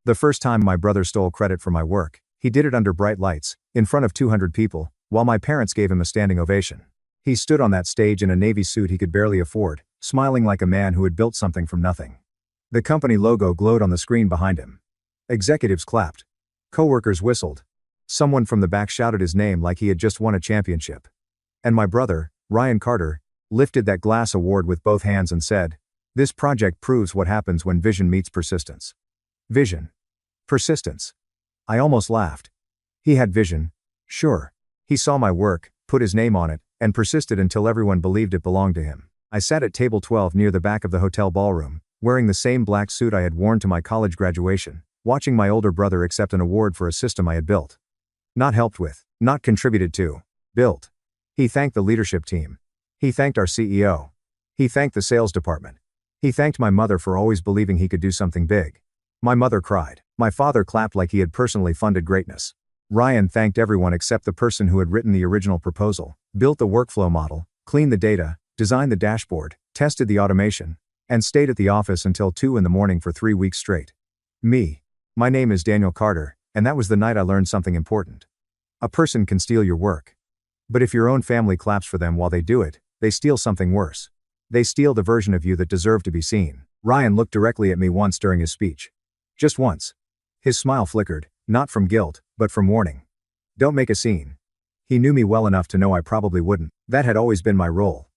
The first time my brother stole credit for my work, he did it under bright lights, in front of 200 people, while my parents gave him a standing ovation. He stood on that stage in a navy suit he could barely afford, smiling like a man who had built something from nothing. The company logo glowed on the screen behind him. Executives clapped. Coworkers whistled. Someone from the back shouted his name like he had just won a championship. And my brother, Ryan Carter, lifted that glass award with both hands and said, "This project proves what happens when vision meets persistence." Vision. Persistence. I almost laughed. He had vision. Sure. He saw my work, put his name on it, and persisted until everyone believed it belonged to him. I sat at table 12 near the back of the hotel ballroom, wearing the same black suit I had worn to my college graduation, watching my older brother accept an award for a system I had built. Not helped with, not contributed to, built. He thanked the leadership team. He thanked our CEO. He thanked the sales department. He thanked my mother for always believing he could do something big. My mother cried. My father clapped like he had personally funded greatness. Ryan thanked everyone except the person who had written the original proposal, built the workflow model, cleaned the data, designed the dashboard, tested the automation, and stayed at the office until 2 in the morning for 3 weeks straight. Me. My name is Daniel Carter, and that was the night I learned something important. A person can steal your work. But if your own family claps for them while they do it, they steal something worse. They steal the version of you that deserved to be seen. Ryan looked directly at me once during his speech. Just once. His smile flickered, not from guilt, but from warning. Don't make a scene. He knew me well enough to know I probably wouldn't. That had always been my role.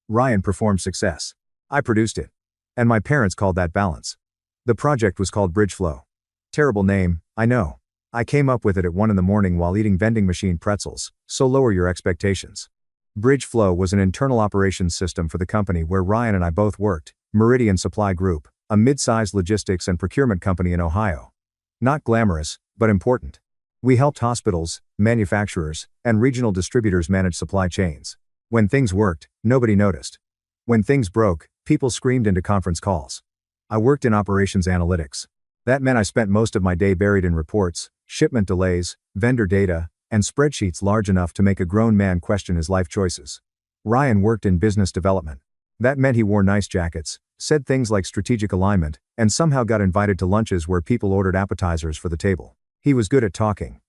Ryan performed success. I produced it. And my parents called that balance. The project was called Bridgeflow. Terrible name, I know. I came up with it at 1 in the morning while eating vending machine pretzels, so lower your expectations. Bridgeflow was an internal operations system for the company where Ryan and I both worked, Meridian Supply Group, a mid-sized logistics and procurement company in Ohio. Not glamorous, but important. We helped hospitals, manufacturers, and regional distributors manage supply chains. When things worked, nobody noticed. When things broke, people screamed into conference calls. I worked in operations analytics. That meant I spent most of my day buried in reports, shipment delays, vendor data, and spreadsheets large enough to make a grown man question his life choices. Ryan worked in business development. That meant he wore nice jackets, said things like strategic alignment, and somehow got invited to lunches where people ordered appetizers for the table. He was good at talking.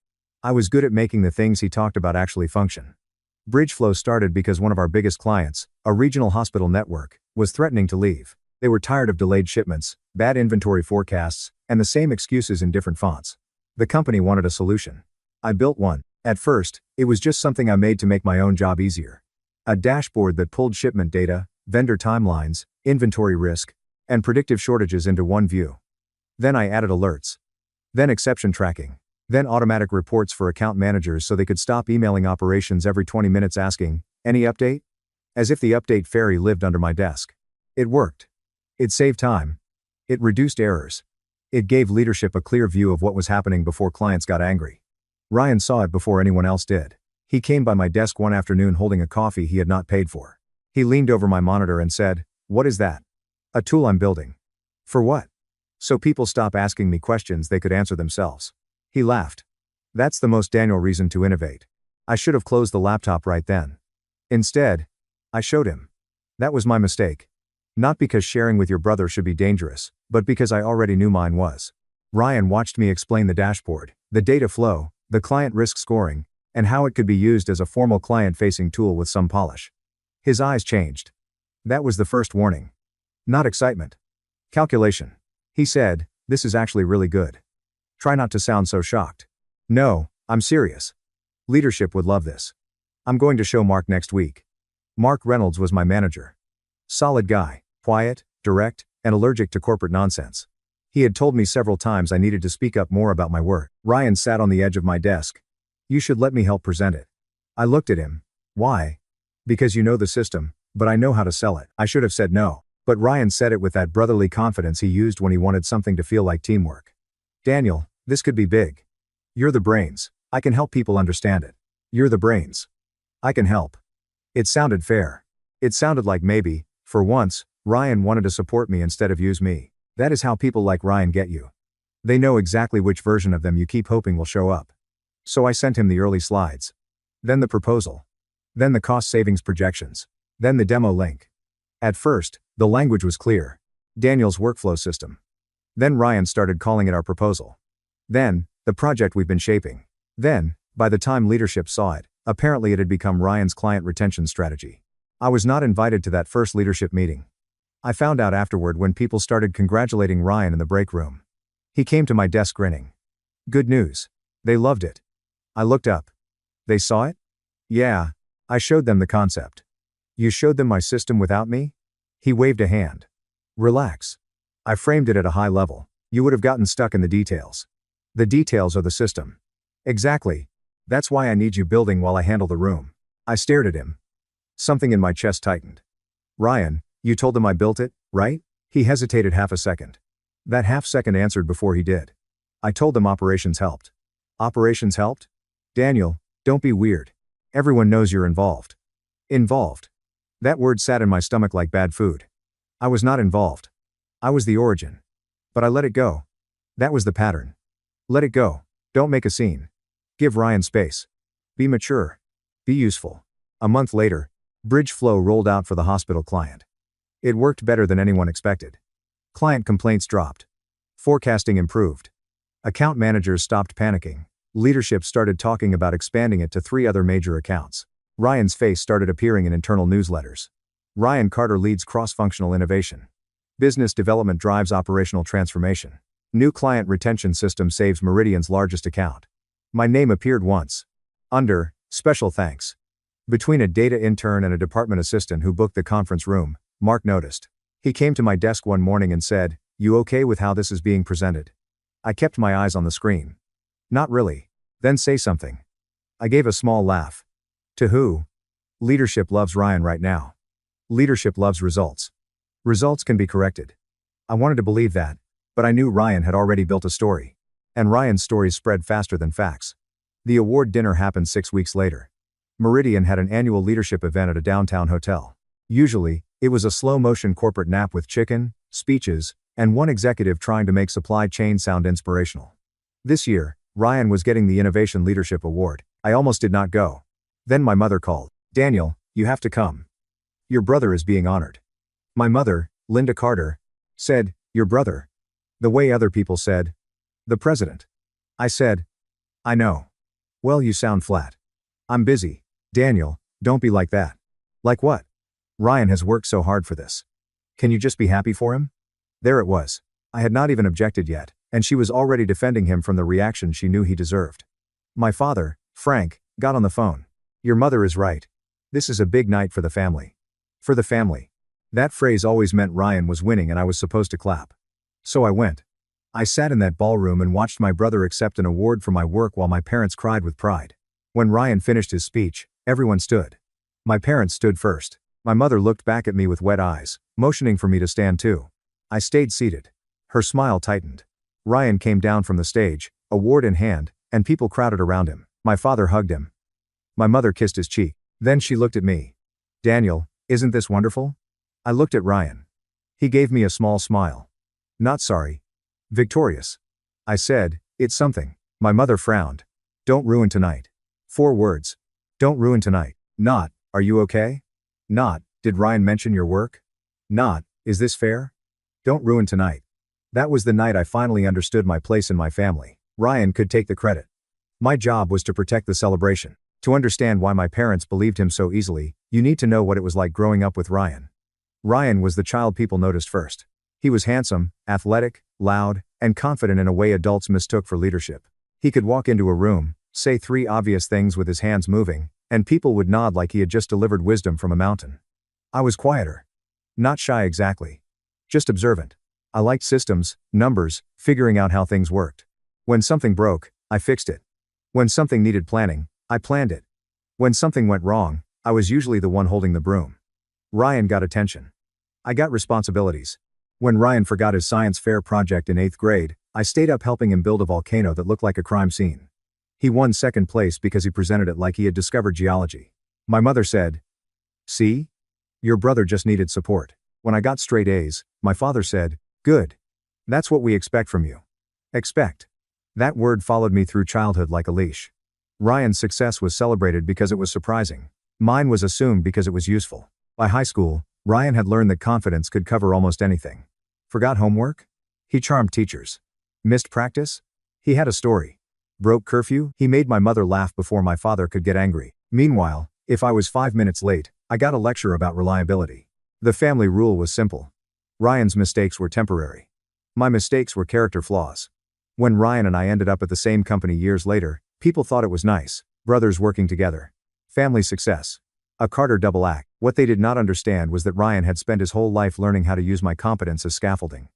I was good at making the things he talked about actually function. Bridgeflow started because one of our biggest clients, a regional hospital network, was threatening to leave. They were tired of delayed shipments, bad inventory forecasts, and the same excuses in different fonts. The company wanted a solution. I built one. At first, it was just something I made to make my own job easier. A dashboard that pulled shipment data, vendor timelines, inventory risk, and predictive shortages into one view. Then I added alerts. Then exception tracking. Then automatic reports for account managers so they could stop emailing operations every 20 minutes asking, "Any update?" As if the update fairy lived under my desk. It worked. It saved time. It reduced errors. It gave leadership a clear view of what was happening before clients got angry. Ryan saw it before anyone else did. He came by my desk one afternoon holding a coffee he had not paid for. He leaned over my monitor and said, "What is that?" "A tool I'm building." "For what?" "So people stop asking me questions they could answer themselves." He laughed. That's the most Daniel reason to innovate. I should have closed the laptop right then. Instead, I showed him. That was my mistake. Not because sharing with your brother should be dangerous, but because I already knew mine was. Ryan watched me explain the dashboard, the data flow, the client risk scoring, and how it could be used as a formal client-facing tool with some polish. His eyes changed. That was the first warning. Not excitement. Calculation. He said, "This is actually really good. Try not to sound so shocked." "No, I'm serious. Leadership would love this. I'm going to show Mark next week." Mark Reynolds was my manager. Solid guy, quiet, direct, and allergic to corporate nonsense. He had told me several times I needed to speak up more about my work. Ryan sat on the edge of my desk. "You should let me help present it." I looked at him. "Why?" "Because you know the system, but I know how to sell it." I should have said no, but Ryan said it with that brotherly confidence he used when he wanted something to feel like teamwork. "Daniel, this could be big. You're the brains. I can help people understand it. You're the brains. I can help." It sounded fair. It sounded like maybe, for once, Ryan wanted to support me instead of use me. That is how people like Ryan get you. They know exactly which version of them you keep hoping will show up. So I sent him the early slides. Then the proposal. Then the cost savings projections. Then the demo link. At first, the language was clear. Daniel's workflow system. Then Ryan started calling it our proposal. Then, the project we've been shaping. Then, by the time leadership saw it, apparently it had become Ryan's client retention strategy. I was not invited to that first leadership meeting. I found out afterward when people started congratulating Ryan in the break room. He came to my desk grinning. Good news. They loved it. I looked up. They saw it? Yeah. I showed them the concept. You showed them my system without me? He waved a hand. Relax. I framed it at a high level. You would have gotten stuck in the details. The details are the system. Exactly. That's why I need you building while I handle the room. I stared at him. Something in my chest tightened. Ryan, you told them I built it, right? He hesitated half a second. That half second answered before he did. I told them operations helped. Operations helped? Daniel, don't be weird. Everyone knows you're involved. Involved. That word sat in my stomach like bad food. I was not involved. I was the origin. But I let it go. That was the pattern. Let it go. Don't make a scene. Give Ryan space. Be mature. Be useful. A month later, Bridge Flow rolled out for the hospital client. It worked better than anyone expected. Client complaints dropped. Forecasting improved. Account managers stopped panicking. Leadership started talking about expanding it to 3 other major accounts. Ryan's face started appearing in internal newsletters. Ryan Carter leads cross-functional innovation. Business development drives operational transformation. New client retention system saves Meridian's largest account. My name appeared once. Under, special thanks. Between a data intern and a department assistant who booked the conference room, Mark noticed. He came to my desk one morning and said, "You okay with how this is being presented?" I kept my eyes on the screen. Not really. Then say something. I gave a small laugh. To who? Leadership loves Ryan right now. Leadership loves results. Results can be corrected. I wanted to believe that, but I knew Ryan had already built a story. And Ryan's stories spread faster than facts. The award dinner happened 6 weeks later. Meridian had an annual leadership event at a downtown hotel. Usually, it was a slow-motion corporate nap with chicken, speeches, and one executive trying to make supply chain sound inspirational. This year, Ryan was getting the Innovation Leadership Award. I almost did not go. Then my mother called. Daniel, you have to come. Your brother is being honored. My mother, Linda Carter, said, your brother. The way other people said, the president. I said, I know. Well, you sound flat. I'm busy. Daniel, don't be like that. Like what? Ryan has worked so hard for this. Can you just be happy for him? There it was. I had not even objected yet, and she was already defending him from the reaction she knew he deserved. My father, Frank, got on the phone. Your mother is right. This is a big night for the family. For the family. That phrase always meant Ryan was winning and I was supposed to clap. So I went. I sat in that ballroom and watched my brother accept an award for my work while my parents cried with pride. When Ryan finished his speech, everyone stood. My parents stood first. My mother looked back at me with wet eyes, motioning for me to stand too. I stayed seated. Her smile tightened. Ryan came down from the stage, award in hand, and people crowded around him. My father hugged him. My mother kissed his cheek. Then she looked at me. Daniel, isn't this wonderful? I looked at Ryan. He gave me a small smile. Not sorry. Victorious. I said, it's something. My mother frowned. Don't ruin tonight. 4 words. Don't ruin tonight. Not, are you okay? Not, did Ryan mention your work? Not, is this fair? Don't ruin tonight. That was the night I finally understood my place in my family. Ryan could take the credit. My job was to protect the celebration. To understand why my parents believed him so easily, you need to know what it was like growing up with Ryan. Ryan was the child people noticed first. He was handsome, athletic, loud, and confident in a way adults mistook for leadership. He could walk into a room, say 3 obvious things with his hands moving, and people would nod like he had just delivered wisdom from a mountain. I was quieter. Not shy exactly. Just observant. I liked systems, numbers, figuring out how things worked. When something broke, I fixed it. When something needed planning, I planned it. When something went wrong, I was usually the one holding the broom. Ryan got attention. I got responsibilities. When Ryan forgot his science fair project in 8th grade, I stayed up helping him build a volcano that looked like a crime scene. He won 2nd place because he presented it like he had discovered geology. My mother said, see? Your brother just needed support. When I got straight A's, my father said, good. That's what we expect from you. Expect. That word followed me through childhood like a leash. Ryan's success was celebrated because it was surprising. Mine was assumed because it was useful. By high school, Ryan had learned that confidence could cover almost anything. Forgot homework? He charmed teachers. Missed practice? He had a story. Broke curfew? He made my mother laugh before my father could get angry. Meanwhile, if I was 5 minutes late, I got a lecture about reliability. The family rule was simple. Ryan's mistakes were temporary. My mistakes were character flaws. When Ryan and I ended up at the same company years later, people thought it was nice. Brothers working together. Family success. A Carter double act. What they did not understand was that Ryan had spent his whole life learning how to use my competence as scaffolding.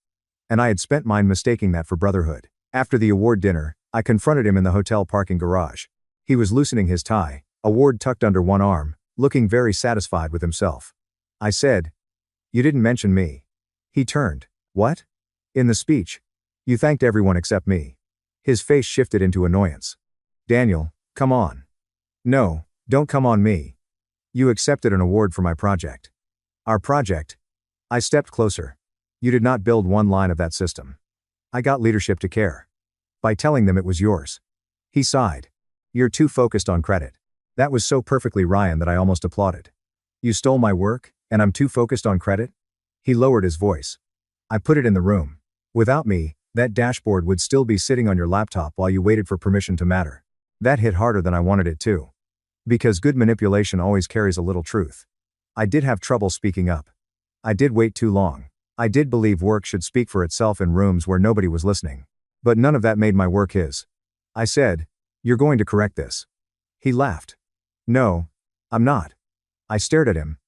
And I had spent mine mistaking that for brotherhood. After the award dinner, I confronted him in the hotel parking garage. He was loosening his tie, award tucked under one arm, looking very satisfied with himself. I said, "You didn't mention me." He turned. "What?" "In the speech. You thanked everyone except me." His face shifted into annoyance. "Daniel, come on." "No, don't come on me. You accepted an award for my project." "Our project?" I stepped closer. "You did not build one line of that system. I got leadership to care. By telling them it was yours." He sighed. "You're too focused on credit." That was so perfectly Ryan that I almost applauded. "You stole my work, and I'm too focused on credit?" He lowered his voice. "I put it in the room. Without me, that dashboard would still be sitting on your laptop while you waited for permission to matter." That hit harder than I wanted it to. Because good manipulation always carries a little truth. I did have trouble speaking up. I did wait too long. I did believe work should speak for itself in rooms where nobody was listening. But none of that made my work his. I said, "You're going to correct this." He laughed. "No, I'm not." I stared at him.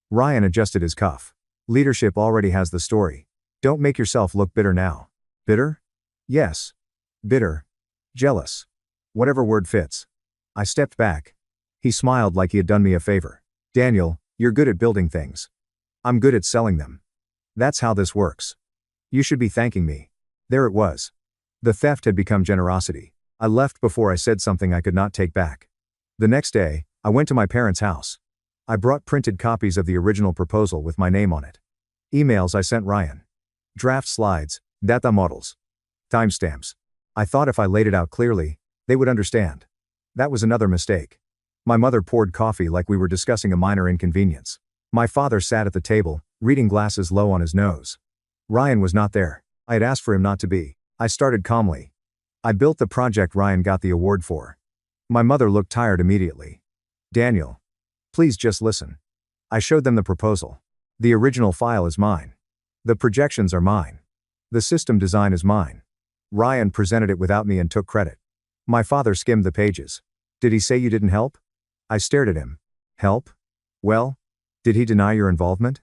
Ryan adjusted his cuff. "Leadership already has the story. Don't make yourself look bitter now." "Bitter?" "Yes. Bitter. Jealous. Whatever word fits." I stepped back. He smiled like he had done me a favor. "Daniel, you're good at building things. I'm good at selling them. That's how this works. You should be thanking me." There it was. The theft had become generosity. I left before I said something I could not take back. The next day, I went to my parents' house. I brought printed copies of the original proposal with my name on it. Emails I sent Ryan. Draft slides, data models. Timestamps. I thought if I laid it out clearly, they would understand. That was another mistake. My mother poured coffee like we were discussing a minor inconvenience. My father sat at the table, reading glasses low on his nose. Ryan was not there. I had asked for him not to be. I started calmly. "I built the project Ryan got the award for." My mother looked tired immediately. "Daniel. Please just listen." I showed them the proposal. "The original file is mine. The projections are mine. The system design is mine." Ryan presented it without me and took credit. My father skimmed the pages. "Did he say you didn't help?" I stared at him. "Help? Well, did he deny your involvement?"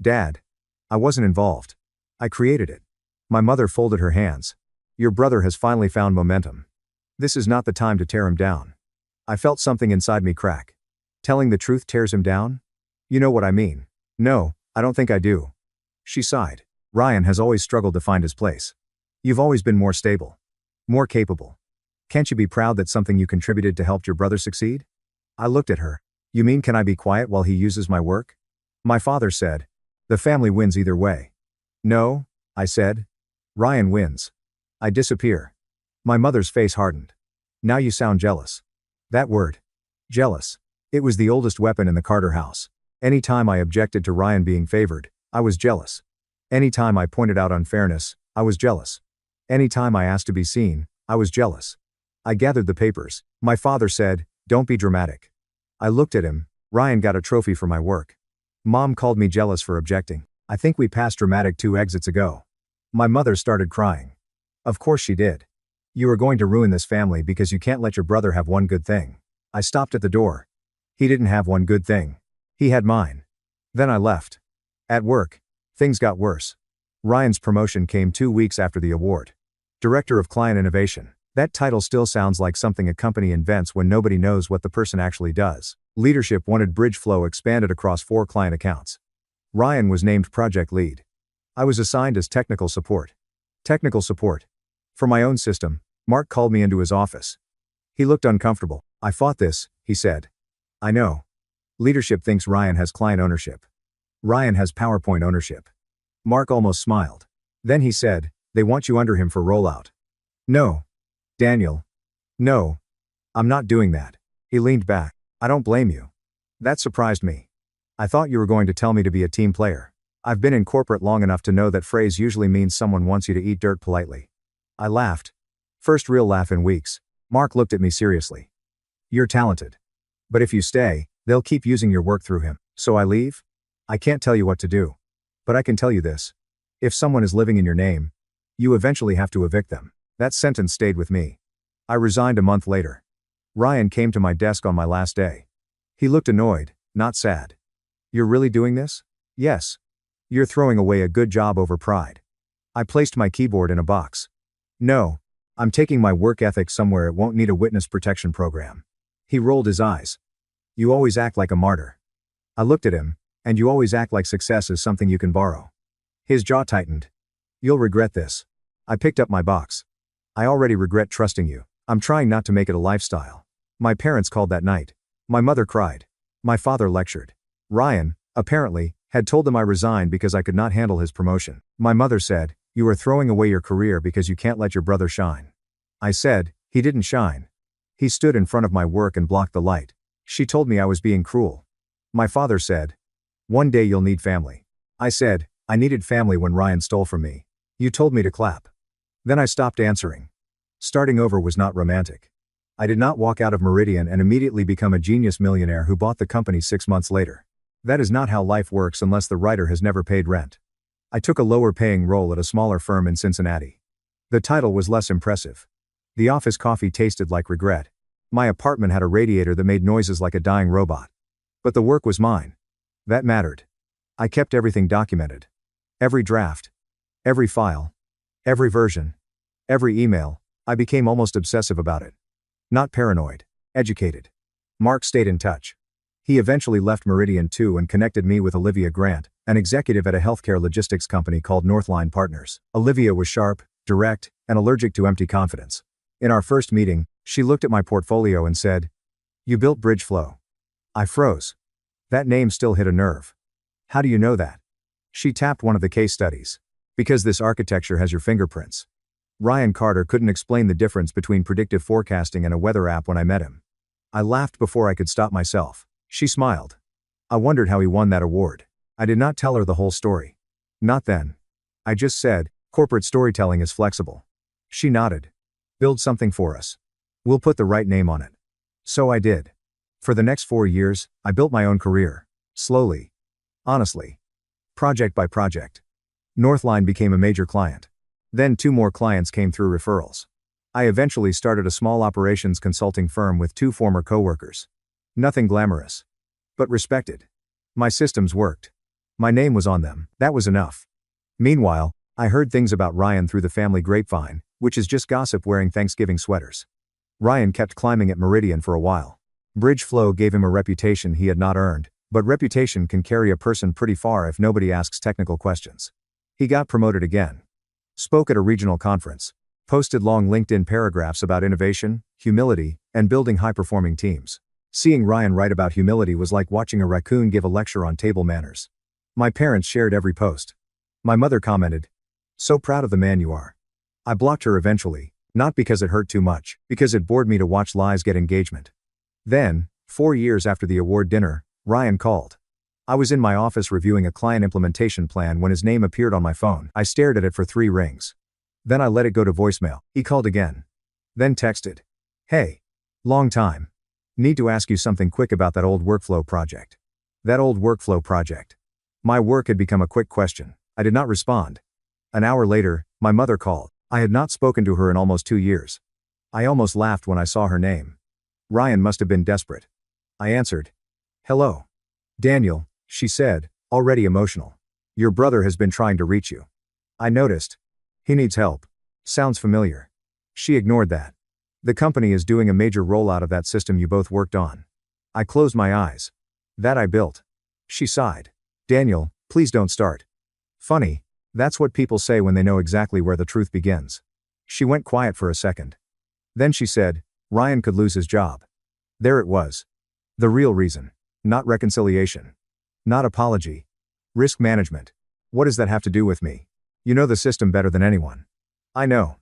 "Dad. I wasn't involved. I created it." My mother folded her hands. "Your brother has finally found momentum. This is not the time to tear him down." I felt something inside me crack. Telling the truth tears him down? You know what I mean. "No, I don't think I do." She sighed. "Ryan has always struggled to find his place. You've always been more stable. More capable. Can't you be proud that something you contributed to helped your brother succeed?" I looked at her. "You mean can I be quiet while he uses my work?" My father said, "The family wins either way." "No," I said. "Ryan wins. I disappear." My mother's face hardened. "Now you sound jealous." That word. Jealous. It was the oldest weapon in the Carter house. Any time I objected to Ryan being favored, I was jealous. Any time I pointed out unfairness, I was jealous. Any time I asked to be seen, I was jealous. I gathered the papers. My father said, "Don't be dramatic." I looked at him. "Ryan got a trophy for my work." Mom called me jealous for objecting. "I think we passed dramatic 2 exits ago." My mother started crying. "Of course she did. You are going to ruin this family because you can't let your brother have one good thing." I stopped at the door. "He didn't have one good thing. He had mine." Then I left. At work, things got worse. Ryan's promotion came 2 weeks after the award. Director of Client Innovation. That title still sounds like something a company invents when nobody knows what the person actually does. Leadership wanted Bridge Flow expanded across 4 client accounts. Ryan was named project lead. I was assigned as technical support. Technical support. For my own system, Mark called me into his office. He looked uncomfortable. "I fought this," he said. "I know. Leadership thinks Ryan has client ownership. Ryan has PowerPoint ownership." Mark almost smiled. Then he said, "They want you under him for rollout." "No. Daniel. No. I'm not doing that." He leaned back. "I don't blame you. That surprised me. I thought you were going to tell me to be a team player." I've been in corporate long enough to know that phrase usually means someone wants you to eat dirt politely. I laughed. First real laugh in weeks. Mark looked at me seriously. You're talented. But if you stay, they'll keep using your work through him. So I leave? I can't tell you what to do. But I can tell you this. If someone is living in your name, you eventually have to evict them. That sentence stayed with me. I resigned a month later. Ryan came to my desk on my last day. He looked annoyed, not sad. You're really doing this? Yes. You're throwing away a good job over pride. I placed my keyboard in a box. No. I'm taking my work ethic somewhere it won't need a witness protection program. He rolled his eyes. You always act like a martyr. I looked at him, and you always act like success is something you can borrow. His jaw tightened. You'll regret this. I picked up my box. I already regret trusting you. I'm trying not to make it a lifestyle. My parents called that night. My mother cried. My father lectured. Ryan, apparently, had told them I resigned because I could not handle his promotion. My mother said, you are throwing away your career because you can't let your brother shine. I said, he didn't shine. He stood in front of my work and blocked the light. She told me I was being cruel. My father said, one day you'll need family. I said, I needed family when Ryan stole from me. You told me to clap. Then I stopped answering. Starting over was not romantic. I did not walk out of Meridian and immediately become a genius millionaire who bought the company 6 months later. That is not how life works unless the writer has never paid rent. I took a lower paying role at a smaller firm in Cincinnati. The title was less impressive. The office coffee tasted like regret. My apartment had a radiator that made noises like a dying robot. But the work was mine. That mattered. I kept everything documented. Every draft. Every file. Every version. Every email. I became almost obsessive about it. Not paranoid. Educated. Mark stayed in touch. He eventually left Meridian too and connected me with Olivia Grant, an executive at a healthcare logistics company called Northline Partners. Olivia was sharp, direct, and allergic to empty confidence. In our first meeting, she looked at my portfolio and said, you built Bridge Flow. I froze. That name still hit a nerve. How do you know that? She tapped one of the case studies. Because this architecture has your fingerprints. Ryan Carter couldn't explain the difference between predictive forecasting and a weather app when I met him. I laughed before I could stop myself. She smiled. I wondered how he won that award. I did not tell her the whole story. Not then. I just said, corporate storytelling is flexible. She nodded. Build something for us. We'll put the right name on it. So I did. For the next 4 years, I built my own career. Slowly. Honestly. Project by project. Northline became a major client. Then 2 more clients came through referrals. I eventually started a small operations consulting firm with 2 former coworkers. Nothing glamorous. But respected. My systems worked. My name was on them. That was enough. Meanwhile, I heard things about Ryan through the family grapevine, which is just gossip wearing Thanksgiving sweaters. Ryan kept climbing at Meridian for a while. Bridge Flow gave him a reputation he had not earned, but reputation can carry a person pretty far if nobody asks technical questions. He got promoted again. Spoke at a regional conference. Posted long LinkedIn paragraphs about innovation, humility, and building high-performing teams. Seeing Ryan write about humility was like watching a raccoon give a lecture on table manners. My parents shared every post. My mother commented, so proud of the man you are. I blocked her eventually, not because it hurt too much, because it bored me to watch lies get engagement. Then, 4 years after the award dinner, Ryan called. I was in my office reviewing a client implementation plan when his name appeared on my phone. I stared at it for 3 rings. Then I let it go to voicemail. He called again. Then texted. Hey. Long time. Need to ask you something quick about that old workflow project. That old workflow project. My work had become a quick question. I did not respond. An hour later, my mother called. I had not spoken to her in almost 2 years. I almost laughed when I saw her name. Ryan must have been desperate. I answered. Hello. Daniel, she said, already emotional. Your brother has been trying to reach you. I noticed. He needs help. Sounds familiar. She ignored that. The company is doing a major rollout of that system you both worked on. I closed my eyes. That I built. She sighed. Daniel, please don't start. Funny, that's what people say when they know exactly where the truth begins. She went quiet for a second. Then she said, Ryan could lose his job. There it was. The real reason. Not reconciliation. Not apology. Risk management. What does that have to do with me? You know the system better than anyone. I know.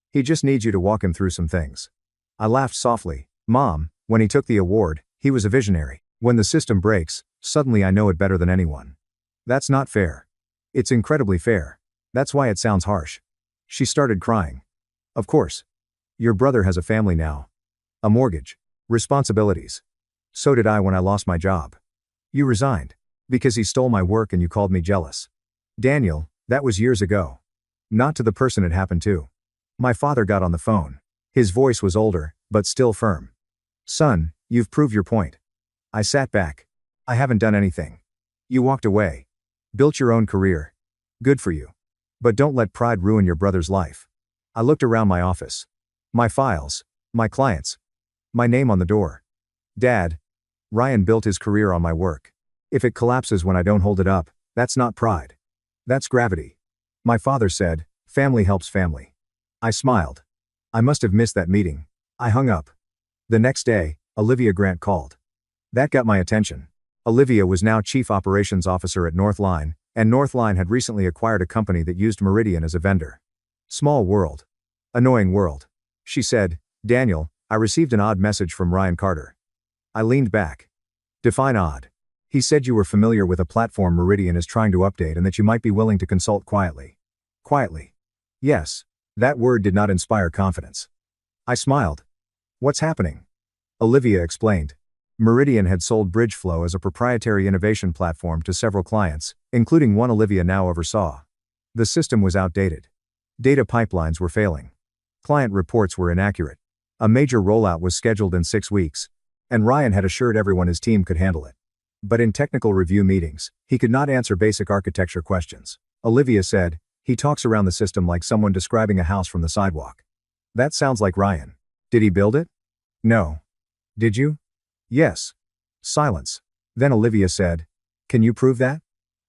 He just needs you to walk him through some things. I laughed softly. Mom, when he took the award, he was a visionary. When the system breaks, suddenly I know it better than anyone. That's not fair. It's incredibly fair. That's why it sounds harsh. She started crying. Of course. Your brother has a family now. A mortgage. Responsibilities. So did I when I lost my job. You resigned. Because he stole my work and you called me jealous. Daniel, that was years ago. Not to the person it happened to. My father got on the phone. His voice was older, but still firm. Son, you've proved your point. I sat back. I haven't done anything. You walked away. Built your own career. Good for you. But don't let pride ruin your brother's life. I looked around my office. My files. My clients. My name on the door. Dad. Ryan built his career on my work. If it collapses when I don't hold it up, that's not pride. That's gravity. My father said, family helps family. I smiled. I must have missed that meeting. I hung up. The next day, Olivia Grant called. That got my attention. Olivia was now Chief Operations Officer at Northline, and Northline had recently acquired a company that used Meridian as a vendor. Small world. Annoying world. She said, Daniel, I received an odd message from Ryan Carter. I leaned back. Define odd. He said you were familiar with a platform Meridian is trying to update and that you might be willing to consult quietly. Quietly. Yes. That word did not inspire confidence. I smiled. What's happening? Olivia explained. Meridian had sold BridgeFlow as a proprietary innovation platform to several clients, including one Olivia now oversaw. The system was outdated. Data pipelines were failing. Client reports were inaccurate. A major rollout was scheduled in 6 weeks, and Ryan had assured everyone his team could handle it. But in technical review meetings, he could not answer basic architecture questions. Olivia said, he talks around the system like someone describing a house from the sidewalk. That sounds like Ryan. Did he build it? No. Did you? Yes. Silence. Then Olivia said, can you prove that?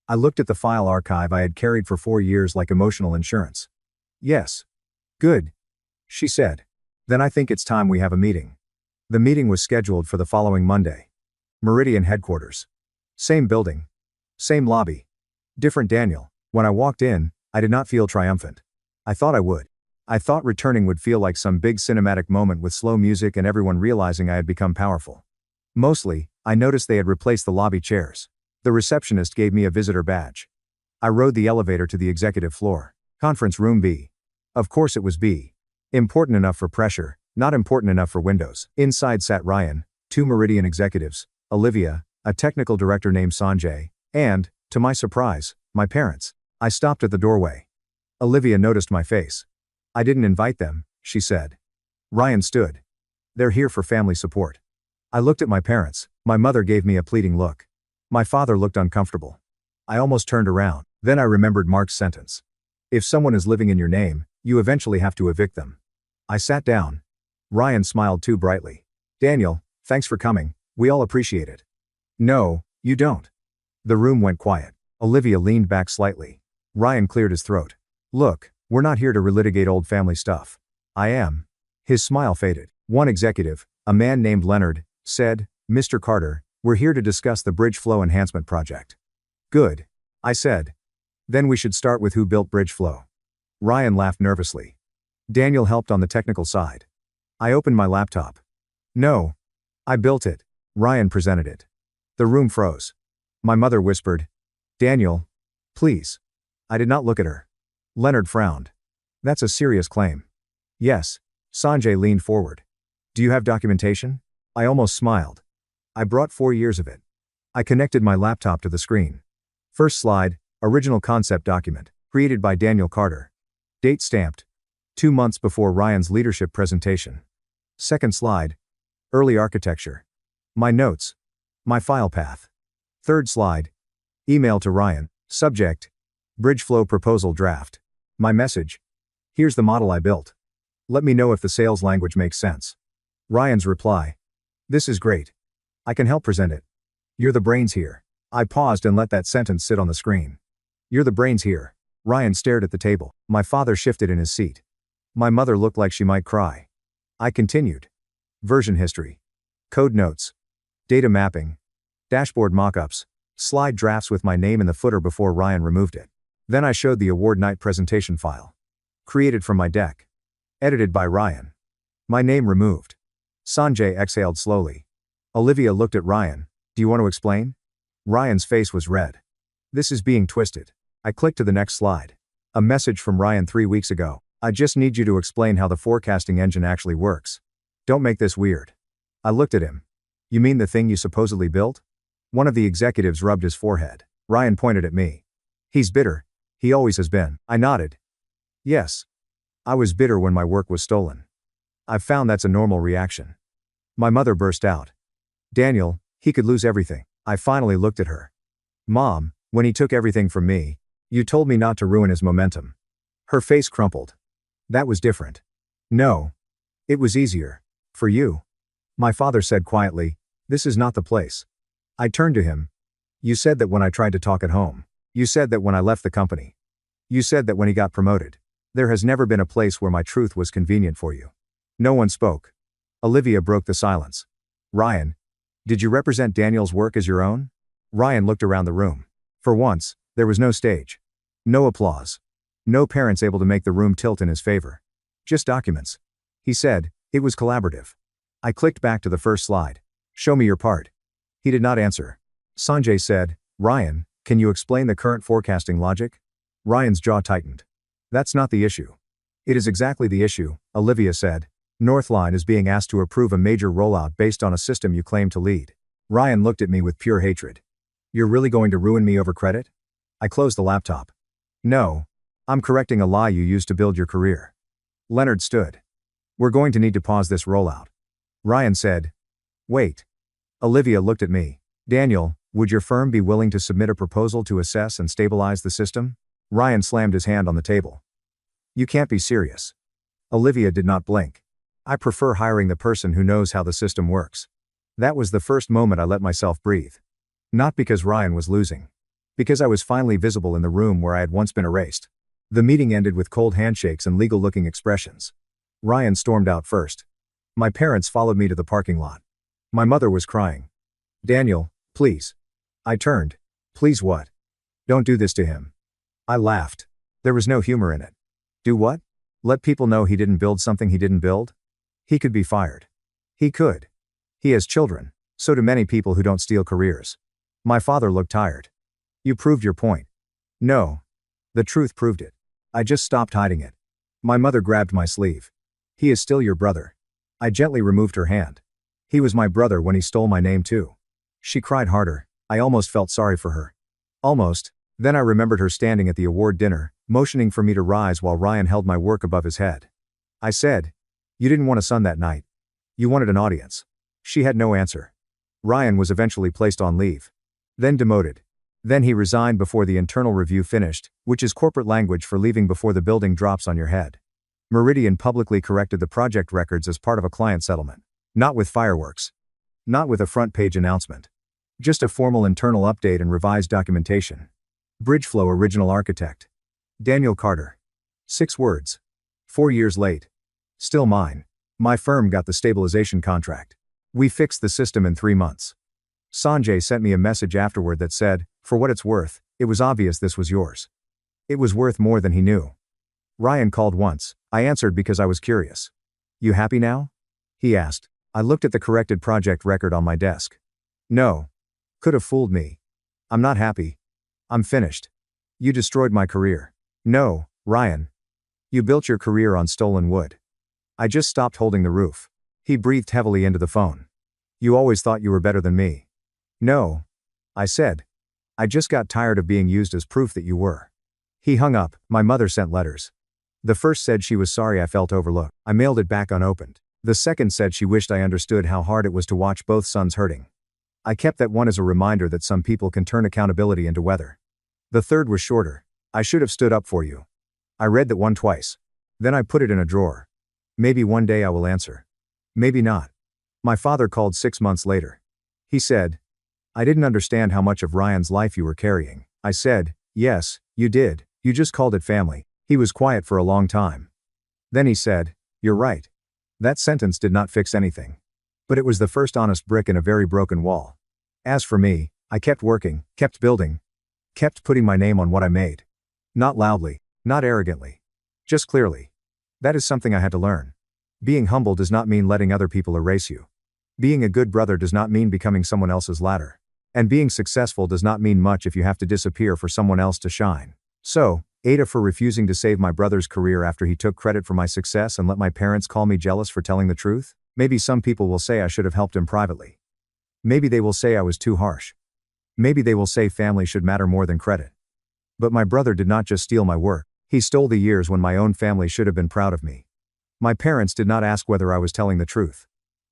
I looked at the file archive I had carried for 4 years like emotional insurance. Yes. Good. She said. Then I think it's time we have a meeting. The meeting was scheduled for the following Monday. Meridian headquarters. Same building. Same lobby. Different Daniel. When I walked in, I did not feel triumphant. I thought I would. I thought returning would feel like some big cinematic moment with slow music and everyone realizing I had become powerful. Mostly, I noticed they had replaced the lobby chairs. The receptionist gave me a visitor badge. I rode the elevator to the executive floor. Conference room B. Of course it was B. Important enough for pressure, not important enough for windows. Inside sat Ryan, 2 Meridian executives, Olivia, a technical director named Sanjay, and, to my surprise, my parents. I stopped at the doorway. Olivia noticed my face. I didn't invite them, she said. Ryan stood. They're here for family support. I looked at my parents. My mother gave me a pleading look. My father looked uncomfortable. I almost turned around. Then I remembered Mark's sentence. If someone is living in your name, you eventually have to evict them. I sat down. Ryan smiled too brightly. Daniel, thanks for coming, we all appreciate it. No, you don't. The room went quiet. Olivia leaned back slightly. Ryan cleared his throat. Look, we're not here to relitigate old family stuff. I am. His smile faded. One executive, a man named Leonard, said, Mr. Carter, we're here to discuss the BridgeFlow enhancement project. Good. I said. Then we should start with who built BridgeFlow. Ryan laughed nervously. Daniel helped on the technical side. I opened my laptop. No. I built it. Ryan presented it. The room froze. My mother whispered, Daniel, please. I did not look at her. Leonard frowned. That's a serious claim. Yes. Sanjay leaned forward. Do you have documentation? I almost smiled. I brought 4 years of it. I connected my laptop to the screen. First slide, original concept document, created by Daniel Carter. Date stamped. 2 months before Ryan's leadership presentation. Second slide, early architecture. My notes. My file path. Third slide, email to Ryan. Subject, BridgeFlow proposal draft. My message. Here's the model I built. Let me know if the sales language makes sense. Ryan's reply. This is great. I can help present it. You're the brains here. I paused and let that sentence sit on the screen. You're the brains here. Ryan stared at the table. My father shifted in his seat. My mother looked like she might cry. I continued. Version history. Code notes. Data mapping. Dashboard mockups. Slide drafts with my name in the footer before Ryan removed it. Then I showed the award night presentation file. Created from my deck. Edited by Ryan. My name removed. Sanjay exhaled slowly. Olivia looked at Ryan. Do you want to explain? Ryan's face was red. This is being twisted. I clicked to the next slide. A message from Ryan 3 weeks ago. I just need you to explain how the forecasting engine actually works. Don't make this weird. I looked at him. You mean the thing you supposedly built? One of the executives rubbed his forehead. Ryan pointed at me. He's bitter. He always has been. I nodded. Yes. I was bitter when my work was stolen. I've found that's a normal reaction. My mother burst out. Daniel, he could lose everything. I finally looked at her. Mom, when he took everything from me, you told me not to ruin his momentum. Her face crumpled. That was different. No. It was easier. For you. My father said quietly, this is not the place. I turned to him. You said that when I tried to talk at home. You said that when I left the company. You said that when he got promoted. There has never been a place where my truth was convenient for you. No one spoke. Olivia broke the silence. Ryan, did you represent Daniel's work as your own? Ryan looked around the room. For once, there was no stage. No applause. No parents able to make the room tilt in his favor. Just documents. He said, it was collaborative. I clicked back to the first slide. Show me your part. He did not answer. Sanjay said, Ryan, can you explain the current forecasting logic? Ryan's jaw tightened. That's not the issue. It is exactly the issue, Olivia said. Northline is being asked to approve a major rollout based on a system you claim to lead. Ryan looked at me with pure hatred. You're really going to ruin me over credit? I closed the laptop. No. I'm correcting a lie you used to build your career. Leonard stood. We're going to need to pause this rollout. Ryan said. Wait. Olivia looked at me. Daniel, would your firm be willing to submit a proposal to assess and stabilize the system? Ryan slammed his hand on the table. You can't be serious. Olivia did not blink. I prefer hiring the person who knows how the system works. That was the first moment I let myself breathe. Not because Ryan was losing. Because I was finally visible in the room where I had once been erased. The meeting ended with cold handshakes and legal-looking expressions. Ryan stormed out first. My parents followed me to the parking lot. My mother was crying. Daniel, please. I turned. Please what? Don't do this to him. I laughed. There was no humor in it. Do what? Let people know he didn't build something he didn't build? He could be fired. He could. He has children. So do many people who don't steal careers. My father looked tired. You proved your point. No. The truth proved it. I just stopped hiding it. My mother grabbed my sleeve. He is still your brother. I gently removed her hand. He was my brother when he stole my name too. She cried harder. I almost felt sorry for her. Almost. Then I remembered her standing at the award dinner, motioning for me to rise while Ryan held my work above his head. I said, you didn't want a son that night. You wanted an audience. She had no answer. Ryan was eventually placed on leave. Then demoted. Then he resigned before the internal review finished, which is corporate language for leaving before the building drops on your head. Meridian publicly corrected the project records as part of a client settlement. Not with fireworks. Not with a front-page announcement. Just a formal internal update and revised documentation. Bridgeflow original architect. Daniel Carter. 6 words. 4 years late. Still mine. My firm got the stabilization contract. We fixed the system in 3 months. Sanjay sent me a message afterward that said, for what it's worth, it was obvious this was yours. It was worth more than he knew. Ryan called once. I answered because I was curious. You happy now? He asked. I looked at the corrected project record on my desk. No. Could have fooled me. I'm not happy. I'm finished. You destroyed my career. No, Ryan. You built your career on stolen wood. I just stopped holding the roof. He breathed heavily into the phone. You always thought you were better than me. No. I said. I just got tired of being used as proof that you were. He hung up. My mother sent letters. The first said she was sorry I felt overlooked. I mailed it back unopened. The second said she wished I understood how hard it was to watch both sons hurting. I kept that one as a reminder that some people can turn accountability into weather. The third was shorter. I should have stood up for you. I read that one twice. Then I put it in a drawer. Maybe one day I will answer. Maybe not. My father called 6 months later. He said, I didn't understand how much of Ryan's life you were carrying. I said, yes, you did. You just called it family. He was quiet for a long time. Then he said, you're right. That sentence did not fix anything. But it was the first honest brick in a very broken wall. As for me, I kept working, kept building, kept putting my name on what I made. Not loudly, not arrogantly. Just clearly. That is something I had to learn. Being humble does not mean letting other people erase you. Being a good brother does not mean becoming someone else's ladder. And being successful does not mean much if you have to disappear for someone else to shine. So, Ada for refusing to save my brother's career after he took credit for my success and let my parents call me jealous for telling the truth? Maybe some people will say I should have helped him privately. Maybe they will say I was too harsh. Maybe they will say family should matter more than credit. But my brother did not just steal my work, he stole the years when my own family should have been proud of me. My parents did not ask whether I was telling the truth.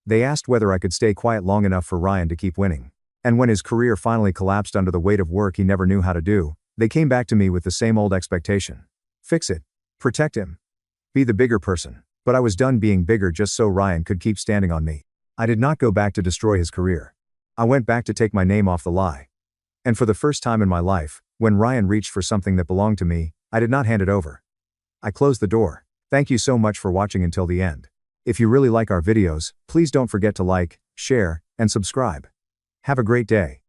They asked whether I could stay quiet long enough for Ryan to keep winning. And when his career finally collapsed under the weight of work he never knew how to do, they came back to me with the same old expectation. Fix it. Protect him. Be the bigger person. But I was done being bigger just so Ryan could keep standing on me. I did not go back to destroy his career. I went back to take my name off the lie. And for the first time in my life, when Ryan reached for something that belonged to me, I did not hand it over. I closed the door. Thank you so much for watching until the end. If you really like our videos, please don't forget to like, share, and subscribe. Have a great day.